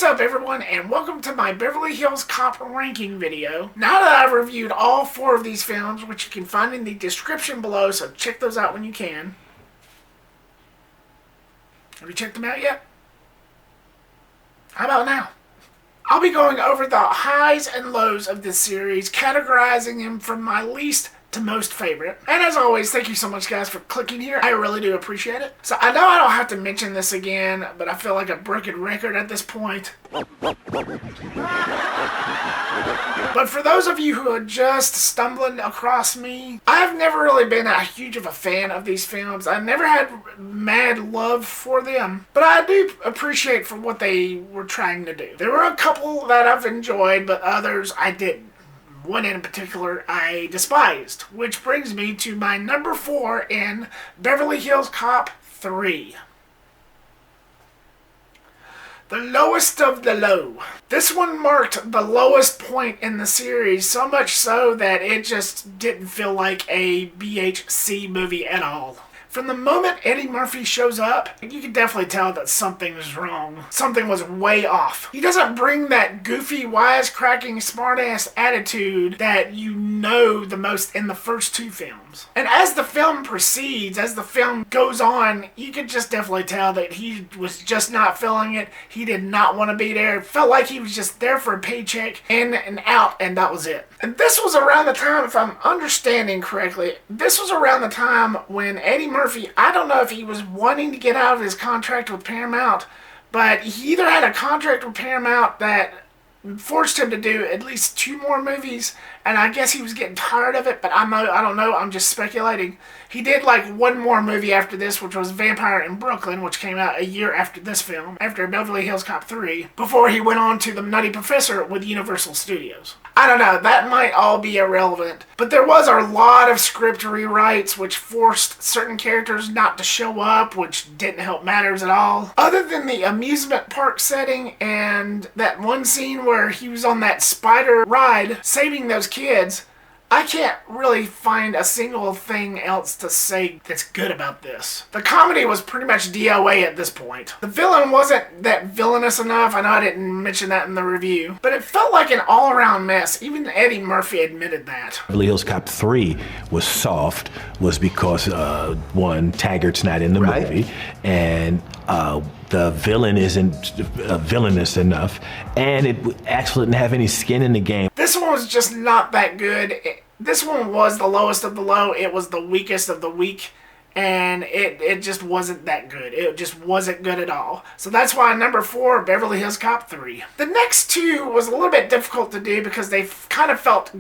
What's up everyone, and welcome to my Beverly Hills Cop ranking video. Now that I've reviewed all 4 of these films, which you can find in the description below, so check those out when you can. Have you checked them out yet? How about now? I'll be going over the highs and lows of this series, categorizing them from my least to most favorite. And as always, thank you so much guys for clicking here. I really do appreciate it. So I know I don't have to mention this again, but I feel like a broken record at this point. But for those of you who are just stumbling across me, I've never really been a huge of a fan of these films. I never had mad love for them, but I do appreciate for what they were trying to do. There were a couple that I've enjoyed, but others I didn't. One in particular I despised, which brings me to my number 4 in Beverly Hills Cop III. The lowest of the low. This one marked the lowest point in the series, so much so that it just didn't feel like a BHC movie at all. From the moment Eddie Murphy shows up, you can definitely tell that something was wrong. Something was way off. He doesn't bring that goofy, wisecracking, smartass attitude that you know the most in the first 2 films. And as the film proceeds, as the film goes on, you can just definitely tell that he was just not feeling it. He did not want to be there. It felt like he was just there for a paycheck, in and out, and that was it. And this was around the time, if I'm understanding correctly, this was around the time when Eddie Murphy, I don't know if he was wanting to get out of his contract with Paramount, but he either had a contract with Paramount that forced him to do at least 2 more movies, and I guess he was getting tired of it, but I don't know, I'm just speculating. He did like 1 more movie after this, which was Vampire in Brooklyn, which came out a year after this film, after Beverly Hills Cop III, before he went on to The Nutty Professor with Universal Studios. I don't know, that might all be irrelevant, but there was a lot of script rewrites which forced certain characters not to show up, which didn't help matters at all. Other than the amusement park setting and that one scene where he was on that spider ride saving those kids, I can't really find a single thing else to say that's good about this. The comedy was pretty much DOA at this point. The villain wasn't that villainous enough. I know I didn't mention that in the review, but it felt like an all-around mess. Even Eddie Murphy admitted that. Beverly Hills Cop III was soft was because, one, Taggart's not in the movie, and the villain isn't villainous enough, and Axel didn't have any skin in the game. This one was just not that good. This one was the lowest of the low. It was the weakest of the weak, and it just wasn't that good. It just wasn't good at all. So that's why number 4, Beverly Hills Cop III. The next 2 was a little bit difficult to do because they kind of felt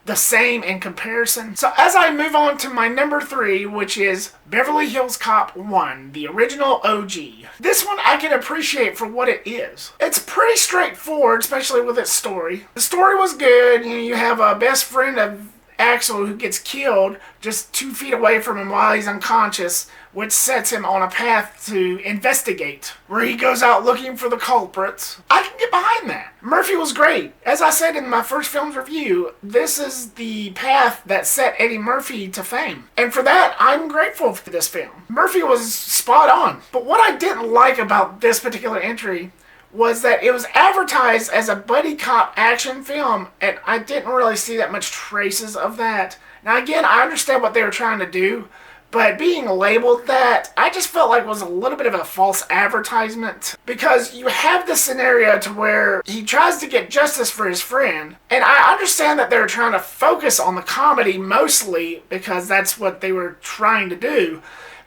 the same in comparison. So as I move on to my number 3, which is Beverly Hills Cop I, the original OG. This one I can appreciate for what it is. It's pretty straightforward, especially with its story. The story was good. You have a best friend of Axel who gets killed just 2 feet away from him while he's unconscious, which sets him on a path to investigate, where he goes out looking for the culprits. I can get behind that. Murphy was great. As I said in my first film's review, this is the path that set Eddie Murphy to fame. And for that, I'm grateful for this film. Murphy was spot on. But what I didn't like about this particular entry was that it was advertised as a buddy cop action film, and I didn't really see that much traces of that. Now again, I understand what they were trying to do, but being labeled that, I just felt like was a little bit of a false advertisement, because you have this scenario to where he tries to get justice for his friend, and I understand that they were trying to focus on the comedy mostly because that's what they were trying to do.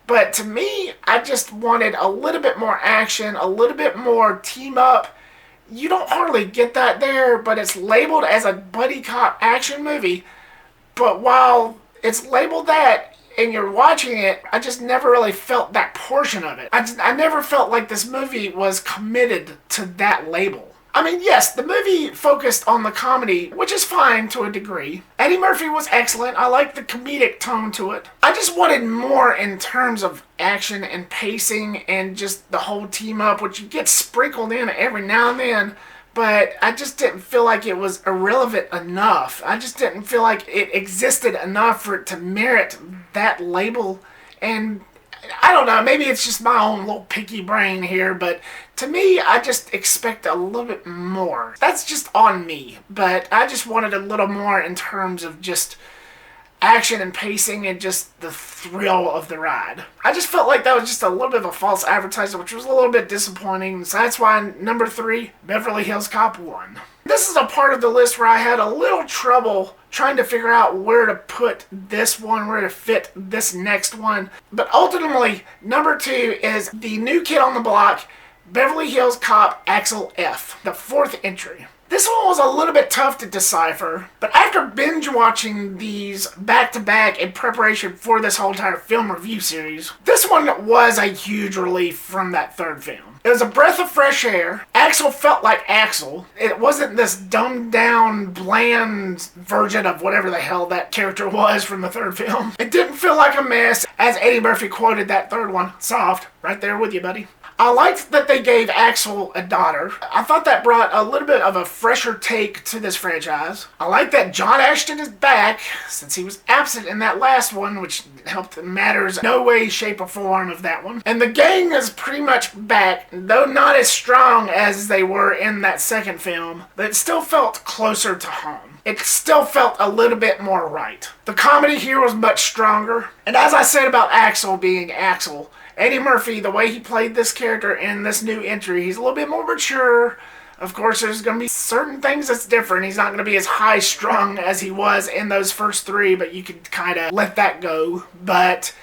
But to me, I just wanted a little bit more action, a little bit more team up. You don't hardly get that there, but it's labeled as a buddy cop action movie. But while it's labeled that and you're watching it, I just never really felt that portion of it. I never felt like this movie was committed to that label. I mean, yes, the movie focused on the comedy, which is fine to a degree. Eddie Murphy was excellent. I liked the comedic tone to it. I just wanted more in terms of action and pacing and just the whole team up, which gets sprinkled in every now and then, but I just didn't feel like it was irrelevant enough. I just didn't feel like it existed enough for it to merit that label, and I don't know, maybe it's just my own little picky brain here, but to me, I just expect a little bit more. That's just on me, but I just wanted a little more in terms of just action and pacing and just the thrill of the ride. I just felt like that was just a little bit of a false advertisement, which was a little bit disappointing. So that's why number 3, Beverly Hills Cop 1. This is a part of the list where I had a little trouble trying to figure out where to put this one, where to fit this next one. But ultimately, number 2 is the new kid on the block, Beverly Hills Cop Axel F, the 4th entry. This one was a little bit tough to decipher, but after binge watching these back-to-back in preparation for this whole entire film review series, this one was a huge relief from that 3rd film. It was a breath of fresh air. Axel felt like Axel. It wasn't this dumbed-down, bland version of whatever the hell that character was from the 3rd film. It didn't feel like a mess, as Eddie Murphy quoted that 3rd one. Soft. Right there with you, buddy. I liked that they gave Axel a daughter. I thought that brought a little bit of a fresher take to this franchise. I like that John Ashton is back, since he was absent in that last one, which helped matters no way, shape, or form of that one. And the gang is pretty much back, though not as strong as they were in that 2nd film, but it still felt closer to home. It still felt a little bit more right. The comedy here was much stronger, and as I said about Axel being Axel, Eddie Murphy, the way he played this character in this new entry, he's a little bit more mature. Of course, there's going to be certain things that's different. He's not going to be as high-strung as he was in those first 3, but you could kind of let that go. But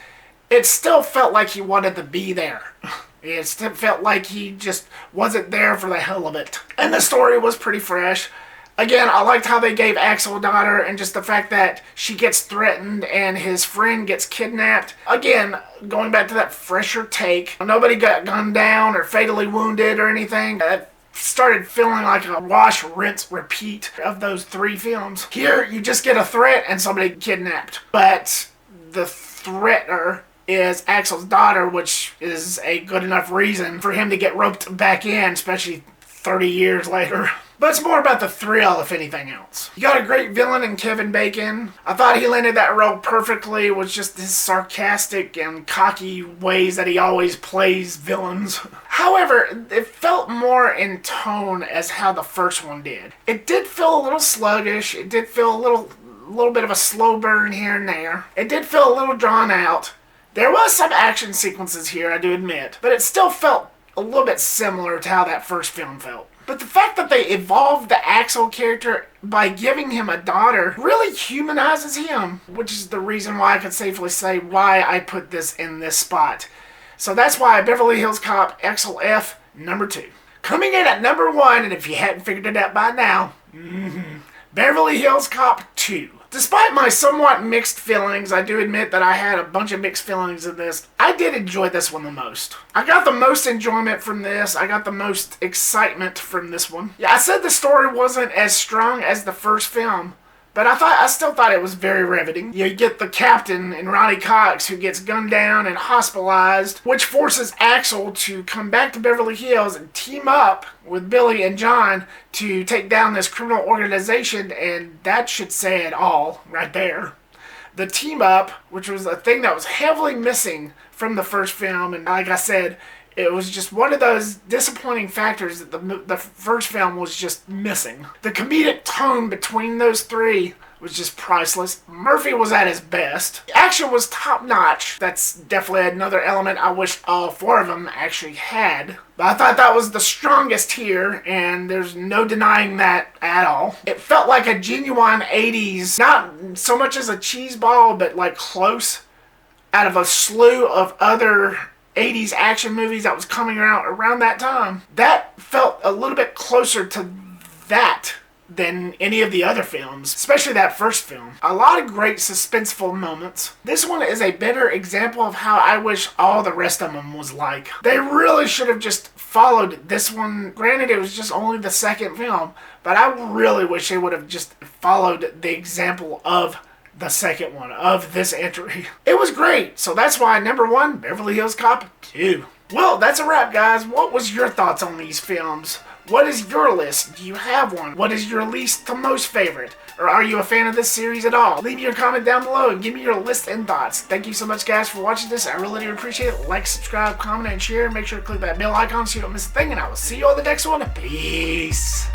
it still felt like he wanted to be there. It still felt like he just wasn't there for the hell of it. And the story was pretty fresh. Again, I liked how they gave Axel a daughter and just the fact that she gets threatened and his friend gets kidnapped. Again, going back to that fresher take, nobody got gunned down or fatally wounded or anything. That started feeling like a wash, rinse, repeat of those 3 films. Here, you just get a threat and somebody kidnapped. But the threatener is Axel's daughter, which is a good enough reason for him to get roped back in, especially 30 years later. But it's more about the thrill, if anything else. You got a great villain in Kevin Bacon. I thought he landed that role perfectly with just his sarcastic and cocky ways that he always plays villains. However, it felt more in tone as how the first one did. It did feel a little sluggish. It did feel a little bit of a slow burn here and there. It did feel a little drawn out. There was some action sequences here, I do admit, but it still felt a little bit similar to how that first film felt. But the fact that they evolved the Axel character by giving him a daughter really humanizes him, which is the reason why I could safely say why I put this in this spot. So that's why Beverly Hills Cop Axel F, number 2. Coming in at number 1, and if you hadn't figured it out by now, Beverly Hills Cop II. Despite my somewhat mixed feelings, I do admit that I had a bunch of mixed feelings of this. I did enjoy this one the most. I got the most enjoyment from this. I got the most excitement from this one. Yeah, I said the story wasn't as strong as the first film, but I still thought it was very riveting. You get the captain and Ronnie Cox who gets gunned down and hospitalized, which forces Axel to come back to Beverly Hills and team up with Billy and John to take down this criminal organization, and that should say it all right there. The team up, which was a thing that was heavily missing from the first film, and like I said, it was just one of those disappointing factors that the first film was just missing. The comedic tone between those 3 was just priceless. Murphy was at his best. The action was top-notch. That's definitely another element I wish all 4 of them actually had. But I thought that was the strongest here, and there's no denying that at all. It felt like a genuine 80s, not so much as a cheeseball, but like close, out of a slew of other 80s action movies that was coming around that time. That felt a little bit closer to that than any of the other films, especially that first film. A lot of great suspenseful moments. This one is a better example of how I wish all the rest of them was like. They really should have just followed this one. Granted, it was just only the 2nd film, but I really wish they would have just followed the example of the 2nd one, of this entry. It was great, so that's why number 1, Beverly Hills Cop 2. Well, that's a wrap, guys. What was your thoughts on these films? What is your list? Do you have one? What is your least to most favorite? Or are you a fan of this series at all? Leave your comment down below and give me your list and thoughts. Thank you so much, guys, for watching this. I really do appreciate it. Like, subscribe, comment, and share. Make sure to click that bell icon so you don't miss a thing, and I will see you on the next one. Peace.